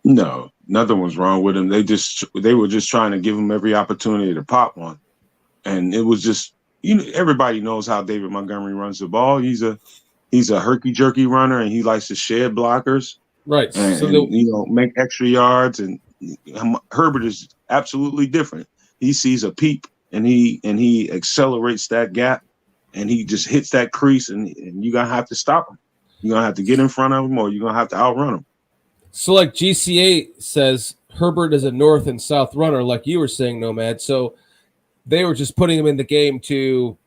No, nothing was wrong with him. They were just trying to give him every opportunity to pop one, and it was just everybody knows how David Montgomery runs the ball. He's a herky jerky runner, and he likes to shed blockers, right? And make extra yards. And Herbert is absolutely different. He sees a peep, and he accelerates that gap, and he just hits that crease, and you're gonna have to stop him. You're going to have to get in front of him or you're going to have to outrun him. So like GCA says, Herbert is a north and south runner, like you were saying, Nomad. So they were just putting him in the game to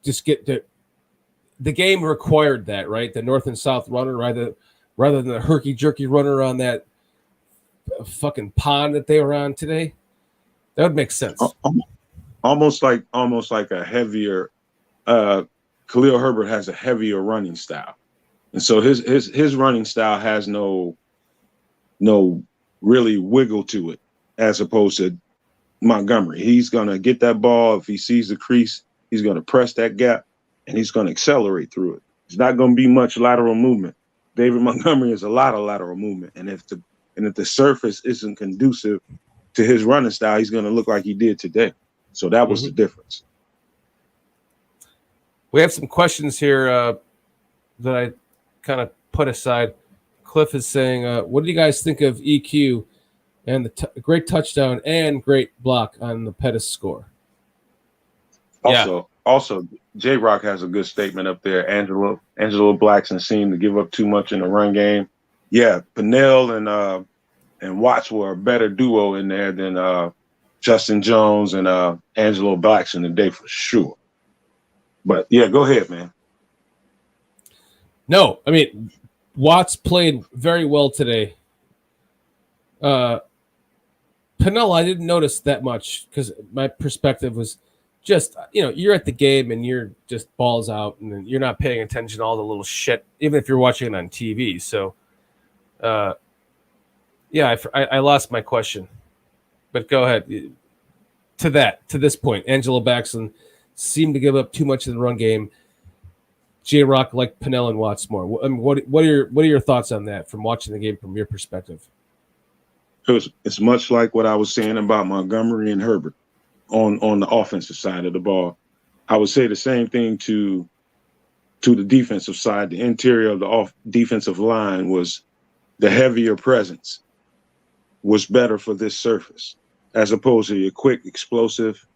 just get the game required that, right? The north and south runner rather than the herky-jerky runner on that fucking pond that they were on today. That would make sense. Almost like a heavier Khalil Herbert has a heavier running style. And so his running style has no really wiggle to it, as opposed to Montgomery. He's gonna get that ball if he sees the crease. He's gonna press that gap, and he's gonna accelerate through it. It's not gonna be much lateral movement. David Montgomery is a lot of lateral movement, and if the surface isn't conducive to his running style, he's gonna look like he did today. So that was the difference. We have some questions here that I kind of put aside. Cliff is saying, what do you guys think of EQ and the great touchdown and great block on the Pettis score? Also, J-Rock has a good statement up there. Angelo Blackson seemed to give up too much in the run game. Yeah, Pennell and Watts were a better duo in there than Justin Jones and Angelo Blackson today for sure. But yeah, go ahead, man. No, I mean, Watts played very well today. Pennell, I didn't notice that much because my perspective was just, you're at the game and you're just balls out and you're not paying attention to all the little shit, even if you're watching it on TV. So, I lost my question. But go ahead. To this point, Angelo Baxton seemed to give up too much in the run game. J-Rock like Pennell and Watts more. I mean, what are your thoughts on that from watching the game from your perspective? It's much like what I was saying about Montgomery and Herbert on the offensive side of the ball. I would say the same thing to the defensive side. The interior of the defensive line was the heavier presence was better for this surface, as opposed to your quick, explosive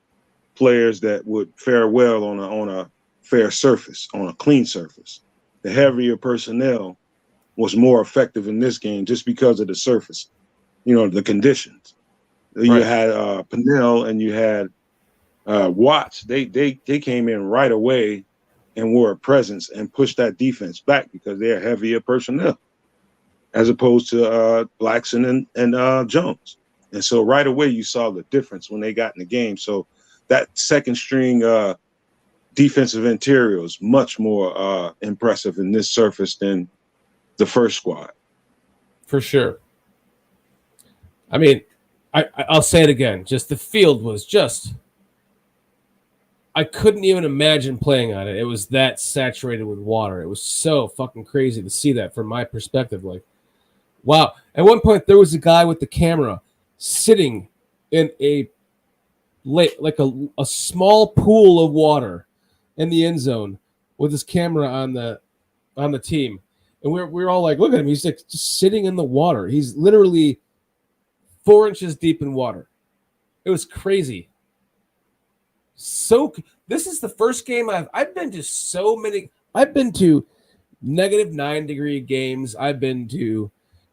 players that would fare well on a fair surface, on a clean surface. The heavier personnel was more effective in this game just because of the surface, the conditions. Right. You had Pennell and you had Watts. They came in right away and were a presence and pushed that defense back because they're heavier personnel, as opposed to Blackson and Jones. And so right away you saw the difference when they got in the game. So that second string defensive interior is much more impressive in this surface than the first squad. For sure. I mean, I'll say it again. Just the field was just, I couldn't even imagine playing on it. It was that saturated with water. It was so fucking crazy to see that from my perspective. Like, wow. At one point, there was a guy with the camera sitting in a lake, like a small pool of water in the end zone with his camera on the team. And we're all like, look at him. He's like just sitting in the water. He's literally 4 inches deep in water. It was crazy. This is the first game I've been to so many. I've been to -9-degree games. I've been to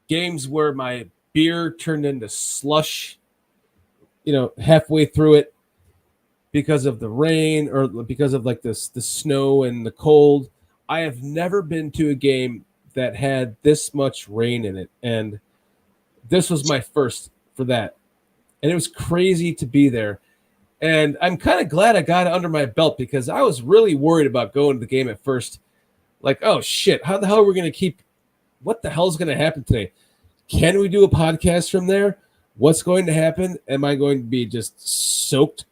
games where my beer turned into slush, halfway through it because of the rain or because of like the snow and the cold. I have never been to a game that had this much rain in it, and this was my first for that. And it was crazy to be there. And I'm kind of glad I got it under my belt because I was really worried about going to the game at first. Like, oh shit, how the hell are we going to keep? What the hell is going to happen today? Can we do a podcast from there? What's going to happen? Am I going to be just soaked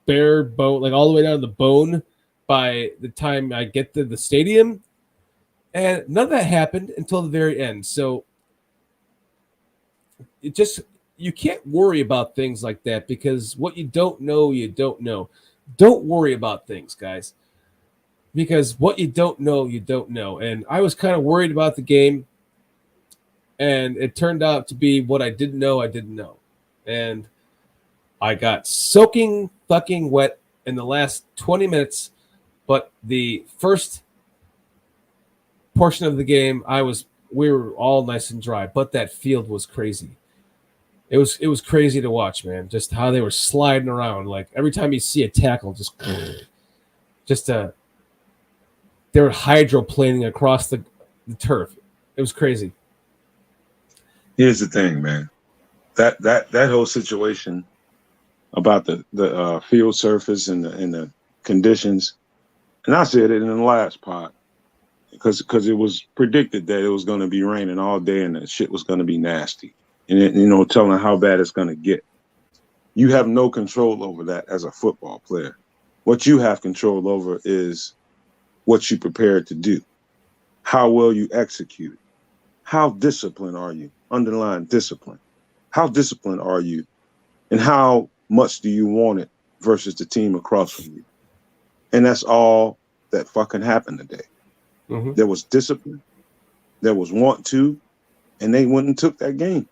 bare bone, like all the way down to the bone by the time I get to the stadium? And none of that happened until the very end. So you can't worry about things like that because what you don't know, you don't know. Don't worry about things, guys, because what you don't know, you don't know. And I was kind of worried about the game, and it turned out to be what I didn't know, And I got soaking fucking wet in the last 20 minutes, but the first portion of the game, we were all nice and dry, but that field was crazy. It was crazy to watch, man. Just how they were sliding around. Like every time you see a tackle, they were hydroplaning across the turf. It was crazy. Here's the thing, man. That whole situation about the field surface and the conditions, and I said it in the last pod because it was predicted that it was going to be raining all day and the shit was going to be nasty. And telling how bad it's going to get. You have no control over that as a football player. What you have control over is what you prepared to do, how well you execute, how disciplined are you, underlying discipline. How disciplined are you, and how much do you want it versus the team across from you? And that's all that fucking happened today. Mm-hmm. There was discipline, there was want to, and they went and took that game.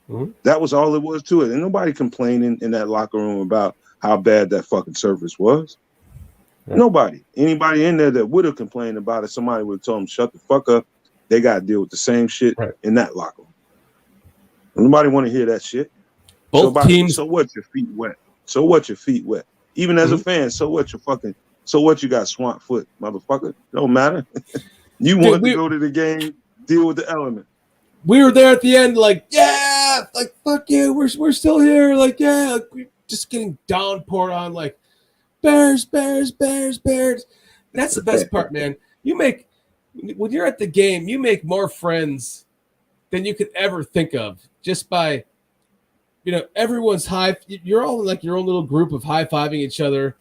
Mm-hmm. That was all it was to it. And nobody complaining in that locker room about how bad that fucking surface was. Yeah. Nobody. Anybody in there that would have complained about it, somebody would have told them, shut the fuck up. They got to deal with the same shit in that locker room. Nobody want to hear that shit. Both teams. So what? Your feet wet. So what? Your feet wet. Even as a fan, so what? So what? You got swamp foot, motherfucker. Don't matter. You wanted to go to the game, deal with the element. We were there at the end, like, yeah, like, fuck you, we're still here, like, yeah, like, we're just getting downpoured on, like, Bears. That's the best part, man. When you're at the game, you make more friends than you could ever think of just by, everyone's you're all in, like, your own little group of high-fiving each other.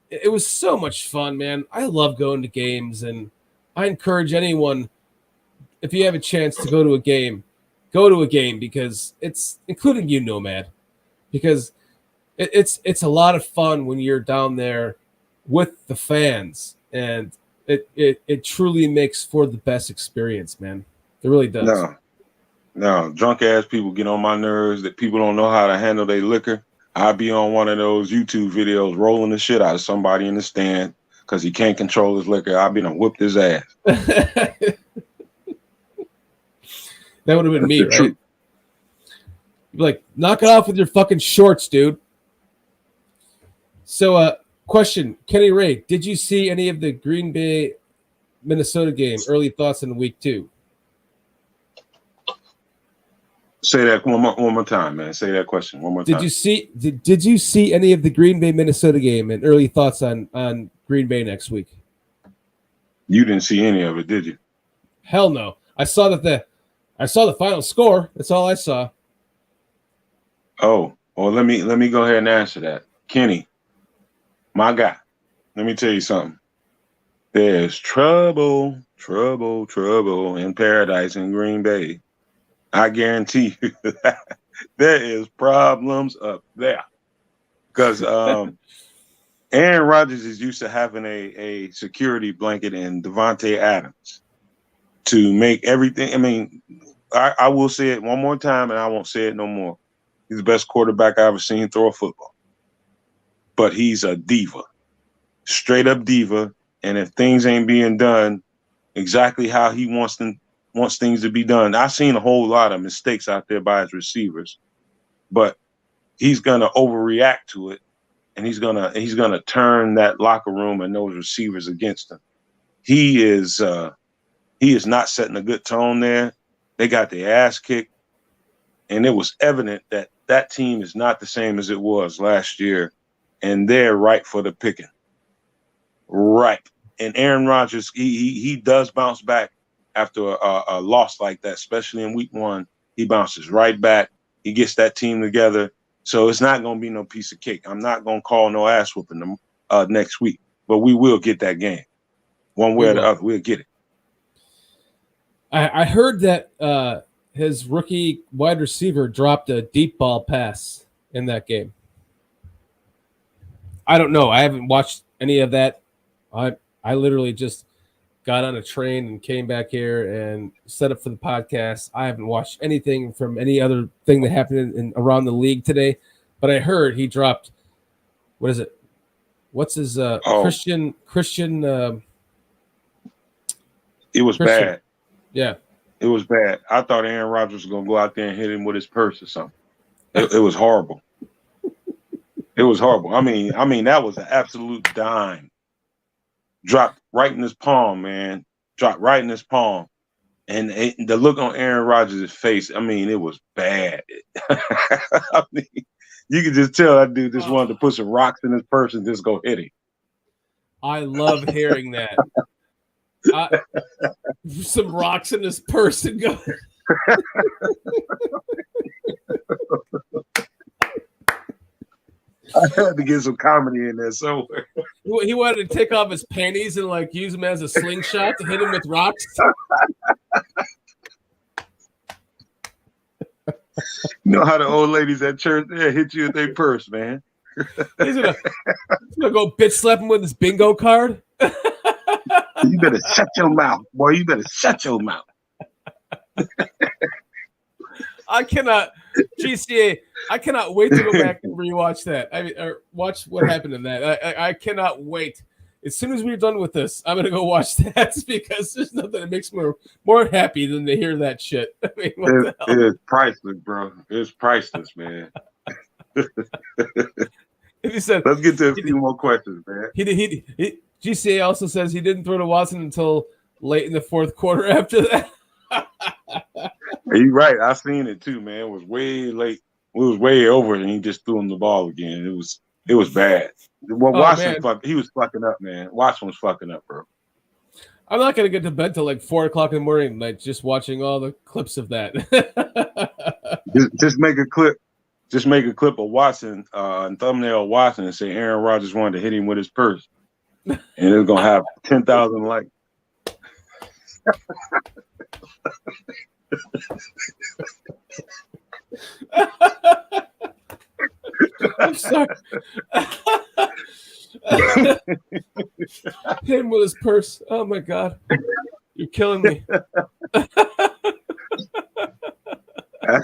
It was so much fun, man. I love going to games, and I encourage anyone, if you have a chance to go to a game because it's, including you, Nomad, because it's a lot of fun when you're down there with the fans, and it truly makes for the best experience, man. It really does. No, drunk ass people get on my nerves that people don't know how to handle their liquor. I'd be on one of those YouTube videos rolling the shit out of somebody in the stand because he can't control his liquor. I'd be done whipped his ass. That would have been me, right? You'd be like, knock it off with your fucking shorts, dude. So, question, Kenny Ray, did you see any of the Green Bay, Minnesota game? Early thoughts in week 2? Say that one more time, man. Say that question one more time. Did you see any of the Green Bay, Minnesota game, and early thoughts on Green Bay next week? You didn't see any of it, did you? Hell no. I saw the final score. That's all I saw. Oh, well, let me go ahead and answer that. Kenny, my guy, let me tell you something. There's trouble in paradise in Green Bay. I guarantee you there is problems up there. Because Aaron Rodgers is used to having a security blanket in Devontae Adams to make everything. I mean, I will say it one more time, and I won't say it no more. He's the best quarterback I ever seen throw a football. but he's a diva, straight up diva. And if things ain't being done exactly how he wants things to be done, I've seen a whole lot of mistakes out there by his receivers, but he's gonna overreact to it, and he's gonna turn that locker room and those receivers against him. He is not setting a good tone there. They got their ass kicked, and it was evident that that team is not the same as it was last year, and they're ripe for the picking. Right. And Aaron Rodgers, he does bounce back after a loss like that, especially in week 1. He bounces right back. He gets that team together. So it's not going to be no piece of cake. I'm not going to call no ass whooping them next week, but we will get that game. One way or the other, we'll get it. I heard that his rookie wide receiver dropped a deep ball pass in that game. I don't know. I haven't watched any of that. I literally just got on a train and came back here and set up for the podcast. I haven't watched anything from any other thing that happened in around the league today, but I heard he dropped. What is it? What's his Christian? It was bad. Yeah, it was bad. I thought Aaron Rodgers was gonna go out there and hit him with his purse or something. It was horrible. It was horrible. I mean, that was an absolute dime. Dropped right in his palm, man. Dropped right in his palm. And the look on Aaron Rodgers' face, I mean, it was bad. I mean, you could just tell that dude just wanted to put some rocks in his purse and just go hit him. I love hearing that. Some rocks in his purse and go. I had to get some comedy in there somewhere. He wanted to take off his panties and like use them as a slingshot to hit him with rocks. You know how the old ladies at church hit you with their purse, man. He's gonna go bitch slap him with his bingo card. You better shut your mouth, boy. You better shut your mouth. I cannot, GCA. I cannot wait to go back and rewatch that. I mean, or watch what happened in that. I cannot wait. As soon as we're done with this, I'm gonna go watch that because there's nothing that makes me more happy than to hear that shit. I mean, what the hell? It is priceless, bro. It's priceless, man. He said, let's get to a few more questions, man. He GCA also says he didn't throw to Watson until late in the fourth quarter after that. You're right. I seen it too, man. It was way late. It was way over, and he just threw him the ball again. It was bad. Well, Watson, he was fucking up, man. Watson was fucking up, bro. I'm not gonna get to bed till like 4:00 in the morning tonight, just watching all the clips of that. just make a clip. Just make a clip of Watson, and thumbnail Watson, and say Aaron Rodgers wanted to hit him with his purse, and it's gonna have 10,000 likes. I'm sorry. Hit him with his purse. Oh my god, you're killing me. That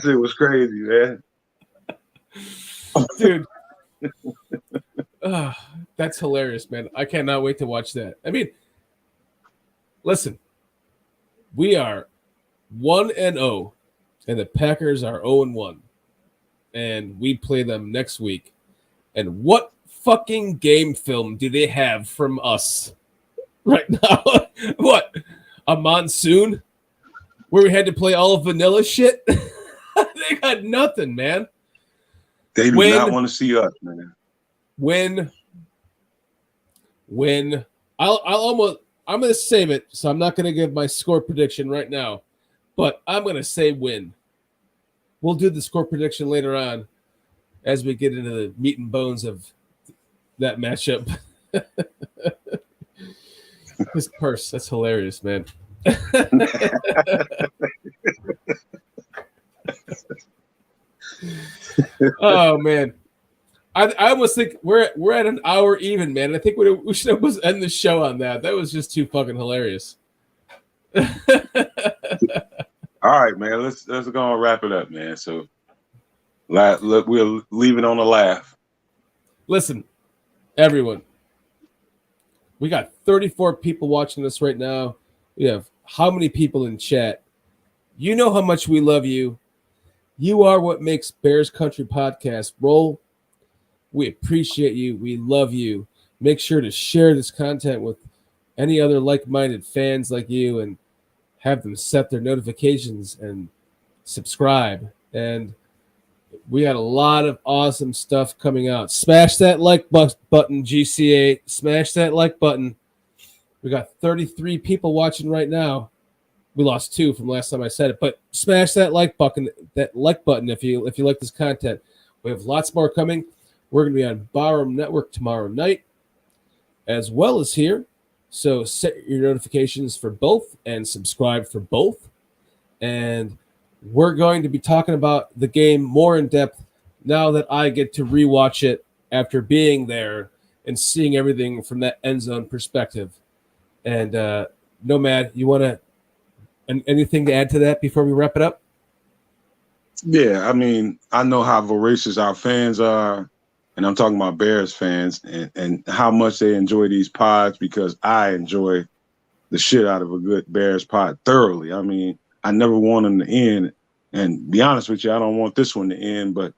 shit was crazy, man. Dude. That's hilarious, man. I cannot wait to watch that. I mean, listen, we are 1-0, and the Packers are 0-1, and we play them next week. And what fucking game film do they have from us right now? What? A monsoon where we had to play all vanilla shit? They got nothing, man. They do not want to see us, man. I'm going to save it, so I'm not going to give my score prediction right now, but I'm going to say win. We'll do the score prediction later on as we get into the meat and bones of that matchup. His purse, that's hilarious, man. Oh, man. I almost think we're at an hour even, man. I think we should almost end the show on that. That was just too fucking hilarious. All right, man. Let's go and wrap it up, man. So, look, we'll leave it on a laugh. Listen, Everyone. We got 34 people watching this right now. We have how many people in chat? You know how much we love you. You are what makes Bears Country Podcast roll. We appreciate you. We love you. Make sure to share this content with any other like-minded fans like you and have them set their notifications and subscribe. And we got a lot of awesome stuff coming out. Smash that like button, GCA. Smash that like button. We got 33 people watching right now. We lost 2 from last time I said it, but smash that like button. That like button if you like this content. We have lots more coming. We're going to be on Barroom Network tomorrow night, as well as here. So set your notifications for both and subscribe for both. And we're going to be talking about the game more in depth now that I get to rewatch it after being there and seeing everything from that end zone perspective. And Nomad, you want to anything to add to that before we wrap it up? Yeah, I mean, I know how voracious our fans are, and I'm talking about Bears fans, and how much they enjoy these pods, because I enjoy the shit out of a good Bears pod thoroughly. I mean, I never want them to end, and be honest with you, I don't want this one to end, but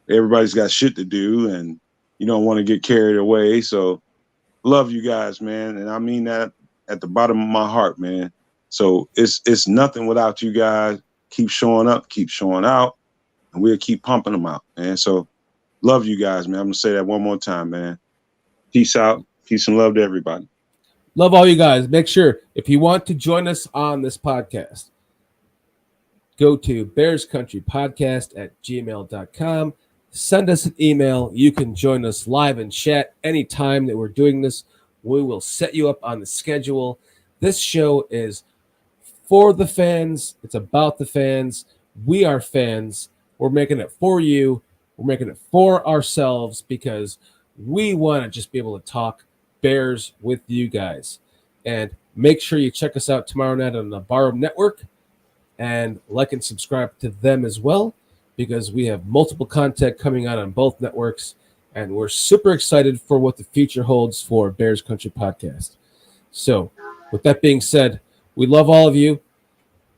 everybody's got shit to do, and you don't want to get carried away. So love you guys, man, and I mean that at the bottom of my heart, man. So it's nothing without you guys. Keep showing up, keep showing out, and we'll keep pumping them out, man. So love you guys, man. I'm gonna say that one more time, man. Peace out, peace and love to everybody. Love all you guys. Make sure if you want to join us on this podcast, go to bearscountrypodcast@gmail.com. Send us an email. You can join us live and chat anytime that we're doing this. We will set you up on the schedule. This show is for the fans. It's about the fans. We are fans. We're making it for you. We're making it for ourselves because we want to just be able to talk Bears with you guys. And make sure you check us out tomorrow night on the Barroom Network and like and subscribe to them as well, because we have multiple content coming out on both networks, and we're super excited for what the future holds for Bears Country Podcast. So with that being said, we love all of you.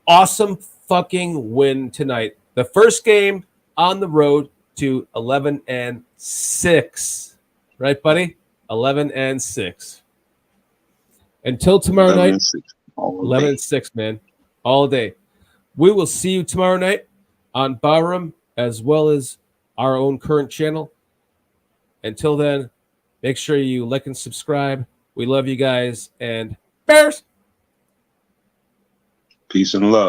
Awesome fucking win tonight. The first game on the road to 11-6. Right, buddy? 11-6. Until tomorrow night, 11-6, man. All day. We will see you tomorrow night on Barroom as well as our own current channel. Until then, make sure you like and subscribe. We love you guys, and Bears! Peace and love.